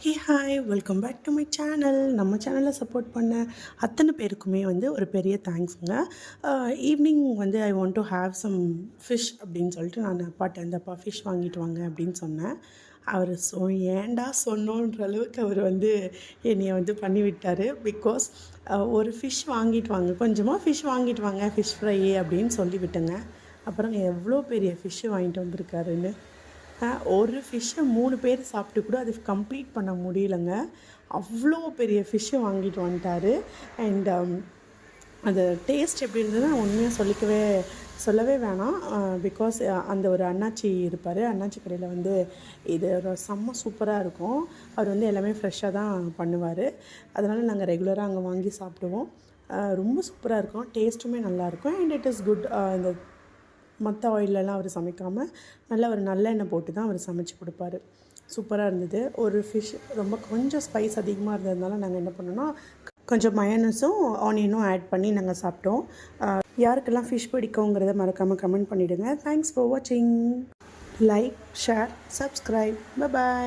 Hey hi welcome back to my channel. நம்ம சேனலில் support பண்ண அத்தனை பேருக்குமே வந்து ஒரு பெரிய தேங்க்ஸுங்க. ஈவினிங் வந்து I want to have some fish அப்படின்னு சொல்லிட்டு நான் அப்பாட்ட இந்தப்பா ஃபிஷ் வாங்கிட்டு வாங்க அப்படின்னு சொன்னேன். அவர் ஏன்டா சொன்னோன்ற அளவுக்கு அவர் வந்து என்னைய வந்து பண்ணி விட்டார். பிகாஸ் ஒரு ஃபிஷ் வாங்கிட்டு வாங்க, கொஞ்சமாக ஃபிஷ் வாங்கிட்டு வாங்க, ஃபிஷ் ஃப்ரை அப்படின்னு சொல்லிவிட்டேங்க. அப்புறம் எவ்வளோ பெரிய ஃபிஷ்ஷு வாங்கிட்டு வந்திருக்காருன்னு. ஒரு ஃபிஷ்ஷை 3 பேர் சாப்பிட்டு கூட அது கம்ப்ளீட் பண்ண முடியலங்க. அவ்வளோ பெரிய ஃபிஷ்ஷை வாங்கிட்டு வந்துட்டார். அண்ட் அது டேஸ்ட் எப்படி இருந்ததுன்னா உண்மையாக சொல்லவே வேணாம். பிகாஸ் அந்த ஒரு அண்ணாச்சி இருப்பார். அண்ணாச்சி கடையில் வந்து இது செம்ம சூப்பராக இருக்கும். அவர் வந்து எல்லாமே ஃப்ரெஷ்ஷாக தான் பண்ணுவார். அதனால் நாங்கள் ரெகுலராக அங்கே வாங்கி சாப்பிடுவோம். ரொம்ப சூப்பராக இருக்கும், டேஸ்ட்டுமே நல்லாயிருக்கும். And it is good. இந்த மற்ற ஆயிலெலாம் அவர் சமைக்காமல் நல்லா ஒரு நல்லெண்ணெய் போட்டு தான் அவர் சமைச்சு கொடுப்பாரு. சூப்பராக இருந்தது. ஒரு ஃபிஷ் கொஞ்சம் ஸ்பைஸ் அதிகமாக இருந்ததுனால நாங்கள் என்ன பண்ணோன்னா கொஞ்சம் மயோனஸும் ஆனியனும் ஆட் பண்ணி நாங்கள் சாப்பிட்டோம். யாருக்கெல்லாம் ஃபிஷ் பிடிக்குங்கிறத மறக்காமல் கமெண்ட் பண்ணிவிடுங்க. தேங்க்ஸ் ஃபார் வாட்சிங். Like, share, subscribe. Bye bye.